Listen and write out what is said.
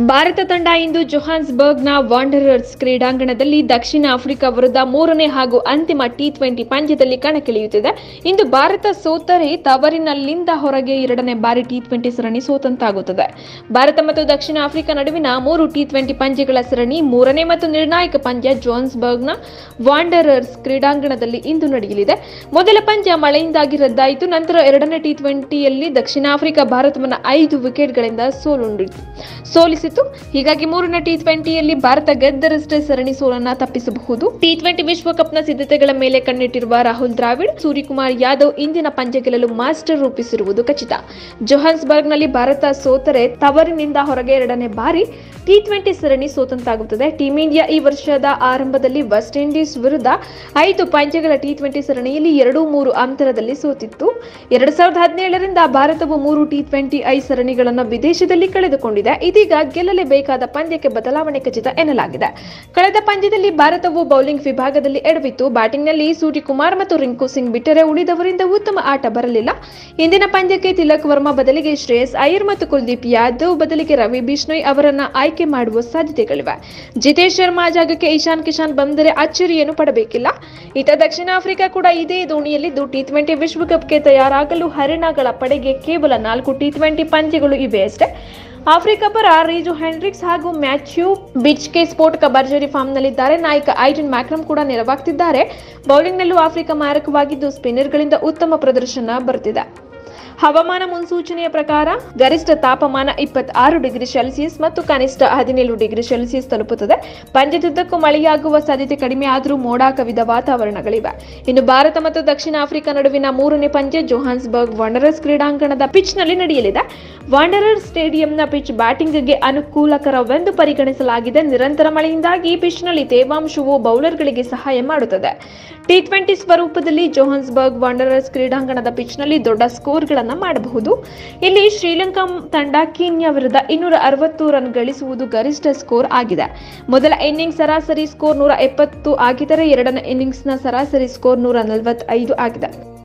ಭಾರತ ತಂಡ ಇಂದು ಜೊಹಾನ್ಸ್ಬರ್ಗ್ನ ವಾಂಡರರ್ಸ್ ಕ್ರೀಡಾಂಗಣದಲ್ಲಿ ದಕ್ಷಿಣ ಆಫ್ರಿಕಾ ವಿರುದ್ಧ ಮೂರನೇ ಹಾಗೂ ಅಂತಿಮ ಟಿ20 ಪಂದ್ಯದಲ್ಲಿ ಕಣಕ್ಕಿಳಿಯುತ್ತಿದೆ. ಇಂದು ಭಾರತ ಸೋತರೆ ತವರಿನಲ್ಲಿಂದ ಹೊರಗೆ ಎರಡನೇ ಬಾರಿ ಟಿ20 ಸರಣಿ ಸೋತಂತಾಗುತ್ತದೆ. ಭಾರತ ಮತ್ತು ದಕ್ಷಿಣ ಆಫ್ರಿಕಾ ನಡುವಿನ 3 ಟಿ20 ಪಂದ್ಯಗಳ ಸರಣಿ ಮೂರನೇ ಮತ್ತು ನಿರ್ಣಾಯಕ ಪಂದ್ಯ ಜೊಹಾನ್ಸ್ಬರ್ಗ್ನ ವಾಂಡರರ್ಸ್ ಕ್ರೀಡಾಂಗಣದಲ್ಲಿ ಇಂದು ನಡೆಯಲಿದೆ. ಮೊದಲ ಪಂದ್ಯ ಮಳೆಯಿಂದಾಗಿ ರದ್ದಾಯಿತು. ನಂತರ ಎರಡನೇ ಟಿ20ಯಲ್ಲಿ ದಕ್ಷಿಣ ಆಫ್ರಿಕಾ ಭಾರತವನ್ನು 5 ವಿಕೆಟ್ಗಳಿಂದ ಸೋಲಿಸಿತು. ಹೀಗಾಗಿ ಮೂರನೇ ಟಿ20ಯಲ್ಲಿ ಭಾರತ ಗೆದ್ದರಷ್ಟೇ ಸರಣಿ ಸೋಲನ್ನ ತಪ್ಪಿಸಬಹುದು. ಟಿ20 ವಿಶ್ವಕಪ್ನ ಸಿದ್ಧತೆಗಳ ಮೇಲೆ ಕಣ್ಣಿಟ್ಟಿರುವ ರಾಹುಲ್ ದ್ರಾವಿಡ್, ಸೂರ್ಯಕುಮಾರ್ ಯಾದವ್ ಇಂದಿನ ಪಂದ್ಯ ಗೆಲ್ಲಲು ಮಾಸ್ಟರ್ ರೂಪಿಸಿರುವುದು ಖಚಿತ. ಜೊಹಾನ್ಸ್ಬರ್ಗ್ನಲ್ಲಿ ಭಾರತ ಸೋತರೆ ತವರಿನಿಂದ ಹೊರಗೆ ಎರಡನೇ ಬಾರಿ ಟಿ20 ಸರಣಿ ಸೋತಂತಾಗುತ್ತದೆ. ಟೀಂ ಇಂಡಿಯಾ ಈ ವರ್ಷದ ಆರಂಭದಲ್ಲಿ ವೆಸ್ಟ್ ಇಂಡೀಸ್ ವಿರುದ್ಧ 5 ಪಂದ್ಯಗಳ ಟಿ20 ಸರಣಿಯಲ್ಲಿ 2-3 ಅಂತರದಲ್ಲಿ ಸೋತಿತ್ತು. 2017ರಿಂದ ಭಾರತವು 3 ಟಿ20 ಸರಣಿಗಳನ್ನು ವಿದೇಶದಲ್ಲಿ ಕಳೆದುಕೊಂಡಿದೆ. ಇದೀಗ ಗೆಲ್ಲಲೇಬೇಕಾದ ಪಂದ್ಯಕ್ಕೆ ಬದಲಾವಣೆ ಖಚಿತ ಎನ್ನಲಾಗಿದೆ. ಕಳೆದ ಪಂದ್ಯದಲ್ಲಿ ಭಾರತವು ಬೌಲಿಂಗ್ ವಿಭಾಗದಲ್ಲಿ ಎಡವಿತ್ತು. ಬ್ಯಾಟಿಂಗ್ನಲ್ಲಿ ಸೂರ್ಯಕುಮಾರ್ ಮತ್ತು ರಿಂಕು ಸಿಂಗ್ ಬಿಟ್ಟರೆ ಉಳಿದವರಿಂದ ಉತ್ತಮ ಆಟ ಬರಲಿಲ್ಲ. ಇಂದಿನ ಪಂದ್ಯಕ್ಕೆ ತಿಲಕ್ ವರ್ಮಾ ಬದಲಿಗೆ ಶ್ರೇಯಸ್ ಅಯ್ಯರ್ ಮತ್ತು ಕುಲ್ದೀಪ್ ಯಾದವ್ ಬದಲಿಗೆ ರವಿ ಬಿಷ್ಣೋಯ್ ಅವರನ್ನ ಆಯ್ಕೆ ಮಾಡುವ ಸಾಧ್ಯತೆಗಳಿವೆ. ಜಿತೇಶ್ ಶರ್ಮಾ ಜಾಗಕ್ಕೆ ಇಶಾನ್ ಕಿಶನ್ ಬಂದರೆ ಅಚ್ಚರಿಯನ್ನು ಪಡಬೇಕಿಲ್ಲ. ಇತ್ತ ದಕ್ಷಿಣ ಆಫ್ರಿಕಾ ಕೂಡ ಇದೇ ದೋಣಿಯಲ್ಲಿದ್ದು ಟಿ20 ವಿಶ್ವಕಪ್ಗೆ ತಯಾರಾಗಲು ಹರಿಣಗಳ ಪಡೆಗೆ ಕೇವಲ 4 ಟಿ20 ಪಂದ್ಯಗಳು ಇವೆ ಅಷ್ಟೇ. ಆಫ್ರಿಕಾ ಪರ ರೀಜು ಹೆಂಡ್ರಿಕ್ಸ್ ಹಾಗೂ ಮ್ಯಾಥ್ಯೂ ಬಿಚ್ಕೆ ಸ್ಫೋಟಕ ಭರ್ಜರಿ ಫಾರ್ಮ್ನಲ್ಲಿದ್ದಾರೆ. ನಾಯಕ ಐಡನ್ ಮ್ಯಾಕ್ರಮ್ ಕೂಡ ನೆರವಾಗ್ತಿದ್ದಾರೆ. ಬೌಲಿಂಗ್ನಲ್ಲೂ ಆಫ್ರಿಕಾ ಮಾರಕವಾಗಿದ್ದು ಸ್ಪಿನ್ನರ್ಗಳಿಂದ ಉತ್ತಮ ಪ್ರದರ್ಶನ ಬರುತ್ತಿದೆ. ಹವಾಮಾನ ಮುನ್ಸೂಚನೆಯ ಪ್ರಕಾರ ಗರಿಷ್ಠ ತಾಪಮಾನ 26 ಡಿಗ್ರಿ ಸೆಲ್ಸಿಯಸ್ ಮತ್ತು ಕನಿಷ್ಠ 17 ಡಿಗ್ರಿ ಸೆಲ್ಸಿಯಸ್ ತಲುಪುತ್ತದೆ. ಪಂದ್ಯದುದ್ದಕ್ಕೂ ಮಳೆಯಾಗುವ ಸಾಧ್ಯತೆ ಕಡಿಮೆ ಆದರೂ ಮೋಡ ಕವಿದ ವಾತಾವರಣಗಳಿವೆ. ಇನ್ನು ಭಾರತ ಮತ್ತು ದಕ್ಷಿಣ ಆಫ್ರಿಕಾ ನಡುವಿನ ಮೂರನೇ ಪಂದ್ಯ ಜೊಹಾನ್ಸ್ಬರ್ಗ್ ವಾಂಡರರ್ಸ್ ಕ್ರೀಡಾಂಗಣದ ಪಿಚ್ನಲ್ಲಿ ನಡೆಯಲಿದೆ. ವಾಂಡರರ್ಸ್ ಸ್ಟೇಡಿಯಂನ ಪಿಚ್ ಬ್ಯಾಟಿಂಗ್ಗೆ ಅನುಕೂಲಕರವೆಂದು ಪರಿಗಣಿಸಲಾಗಿದೆ. ನಿರಂತರ ಮಳೆಯಿಂದಾಗಿ ಈ ಪಿಚ್ನಲ್ಲಿ ತೇವಾಂಶವು ಬೌಲರ್ಗಳಿಗೆ ಸಹಾಯ ಮಾಡುತ್ತದೆ. ಟಿ20 ಸ್ವರೂಪದಲ್ಲಿ ಜೊಹಾನ್ಸ್ಬರ್ಗ್ ವಾಂಡರರ್ಸ್ ಕ್ರೀಡಾಂಗಣದ ಪಿಚ್ನಲ್ಲಿ ದೊಡ್ಡ ಸ್ಕೋರ್ಗಳನ್ನು ಮಾಡಬಹುದು. ಇಲ್ಲಿ ಶ್ರೀಲಂಕಾ ತಂಡ ಕೀನ್ಯಾ ವಿರುದ್ಧ 260 ರನ್ ಗಳಿಸುವುದು ಗರಿಷ್ಠ ಸ್ಕೋರ್ ಆಗಿದೆ. ಮೊದಲ ಇನ್ನಿಂಗ್ಸ್ ಸರಾಸರಿ ಸ್ಕೋರ್ 170 ಆಗಿದ್ದರೆ ಎರಡನೇ ಇನ್ನಿಂಗ್ಸ್ನ ಸರಾಸರಿ ಸ್ಕೋರ್ 145 ಆಗಿದೆ.